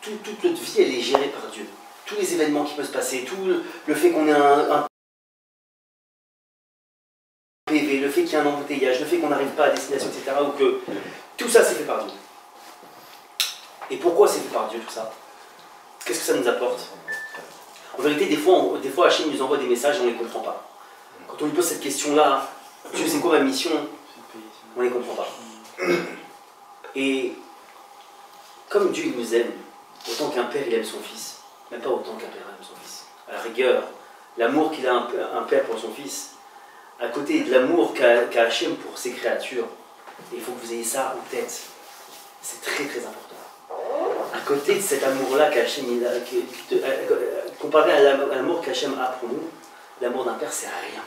toute notre vie, elle est gérée par Dieu. Tous les événements qui peuvent se passer, tout le fait qu'on ait un PV, le fait qu'il y ait un embouteillage, le fait qu'on n'arrive pas à destination, etc. Ou que tout ça, c'est fait par Dieu. Et pourquoi c'est fait par Dieu tout ça? Qu'est-ce que ça nous apporte? En vérité, des fois Hachem nous envoie des messages et on ne les comprend pas. Quand on lui pose cette question-là, Dieu, c'est quoi ma mission? On ne les comprend pas. Et comme Dieu il nous aime, autant qu'un père il aime son fils, même pas autant qu'un père aime son fils. À la rigueur, l'amour qu'il a un père pour son fils, à côté de l'amour qu'a Hachem pour ses créatures, il faut que vous ayez ça en tête. C'est très très important. À côté de cet amour-là qu'Hachem, comparé à l'amour qu'Hachem a pour nous, l'amour d'un père c'est rien.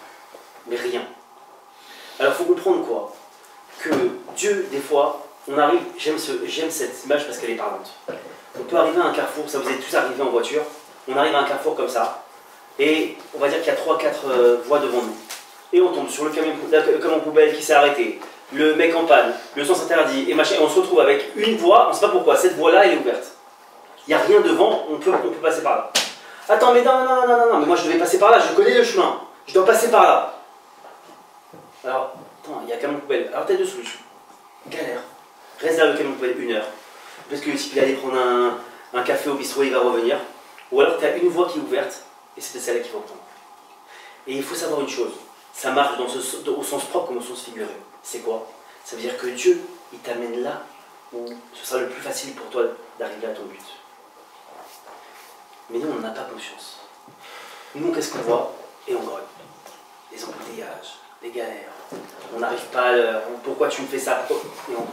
Mais rien. Alors il faut comprendre quoi? Que Dieu, des fois, on arrive, j'aime cette image parce qu'elle est parlante. On peut arriver à un carrefour, ça vous est tous arrivé en voiture, on arrive à un carrefour comme ça, et on va dire qu'il y a 3-4 voies devant nous. Et on tombe sur le camion poubelle qui s'est arrêté, le mec en panne, le sens interdit, et machin, et on se retrouve avec une voie, on ne sait pas pourquoi, cette voie-là elle est ouverte. Il n'y a rien devant, on peut passer par là. Attends, mais non, mais moi je devais passer par là, je connais le chemin, je dois passer par là. Alors, attends, il y a un camion poubelle, alors t'as deux solutions. Galère. Reste là le camion poubelle 1 heure. Parce que le type il allait prendre un café au bistrot, il va revenir. Ou alors tu as une voie qui est ouverte, et c'est celle-là qu'il faut prendre. Et il faut savoir une chose, ça marche au sens propre comme au sens figuré. C'est quoi? Ça veut dire que Dieu, il t'amène là où ce sera le plus facile pour toi d'arriver à ton but. Mais nous, on n'en a pas conscience. Nous, qu'est-ce qu'on voit? Et on grogne. Les embouteillages, les galères. On n'arrive pas à l'heure. Pourquoi tu me fais ça? Et on grogne.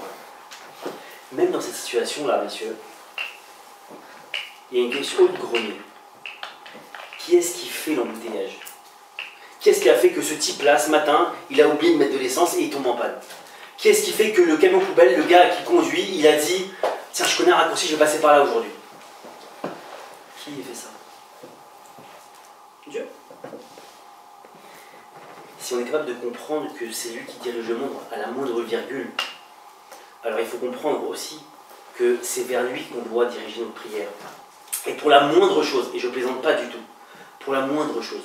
Même dans cette situation-là, messieurs, il y a une question de grenier. Qui est-ce qui fait l'embouteillage? Qu'est-ce qui a fait que ce type-là, ce matin, il a oublié de mettre de l'essence et il tombe en panne? Qu'est-ce qui fait que le camion poubelle, le gars qui conduit, il a dit « Tiens, je connais un raccourci, je vais passer par là aujourd'hui ». Qui fait ça? Dieu. Si on est capable de comprendre que c'est lui qui dirige le monde à la moindre virgule, alors il faut comprendre aussi que c'est vers lui qu'on doit diriger notre prière. Et pour la moindre chose, et je ne plaisante pas du tout, pour la moindre chose,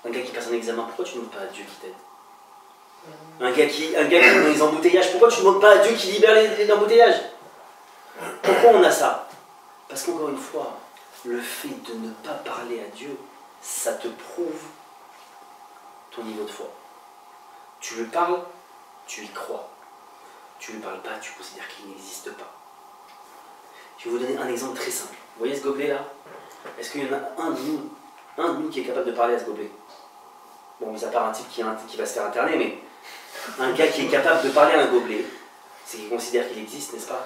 un gars qui passe un examen, pourquoi tu ne demandes pas à Dieu qui t'aide? Un gars qui est dans les embouteillages, pourquoi tu ne demandes pas à Dieu qui libère les embouteillages? Pourquoi on a ça? Parce qu'encore une fois, le fait de ne pas parler à Dieu, ça te prouve ton niveau de foi. Tu lui parles, tu y crois. Tu ne lui parles pas, tu considères qu'il n'existe pas. Je vais vous donner un exemple très simple. Vous voyez ce gobelet là? Est-ce qu'il y en a un de nous qui est capable de parler à ce gobelet? Bon, mis à part un type qui va se faire interner, mais un gars qui est capable de parler à un gobelet, c'est qu'il considère qu'il existe, n'est-ce pas?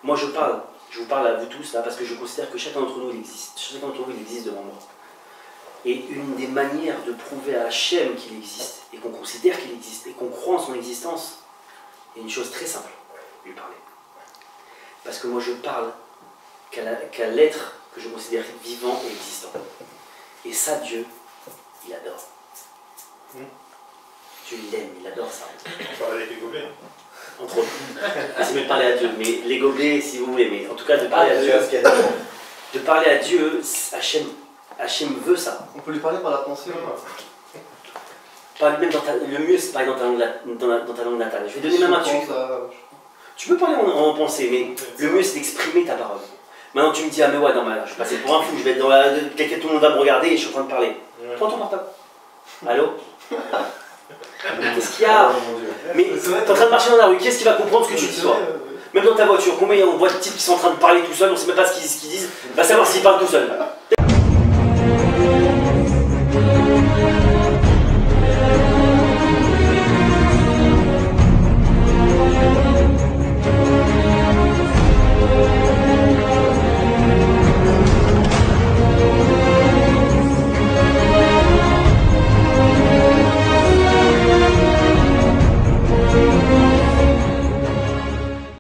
Moi je vous parle à vous tous là, parce que je considère que chacun d'entre nous il existe. Chacun d'entre vous il existe devant moi. Et une des manières de prouver à Hachem qu'il existe, et qu'on considère qu'il existe, et qu'on croit en son existence, il y a une chose très simple, lui parler. Parce que moi je parle qu'à l'être que je considère vivant et existant. Et ça, Dieu, il adore. Dieu, il aime, il adore ça. On parle avec les gobelets. Entre autres. C'est même parler à Dieu, mais les gobelets, si vous voulez, mais en tout cas de parler à Dieu. De parler à Dieu, Hachem veut ça. On peut lui parler par la pensée. Même le mieux, c'est parler dans ta langue natale. Je vais donner ma main dessus. Tu peux parler en pensée, mais le mieux, c'est d'exprimer ta parole. Maintenant, tu me dis, ah mais ouais, non, je vais passer pour un fou, je vais être dans quelqu'un, tout le monde va me regarder et je suis en train de parler. Prends ton portable. Allô? Qu'est-ce qu'il y a? Mais t'es en train de marcher dans la rue, qu'est-ce qui va comprendre ce que tu dis toi? Même dans ta voiture, combien on voit de types qui sont en train de parler tout seuls, on ne sait même pas ce qu'ils disent, va savoir s'ils parlent tout seuls.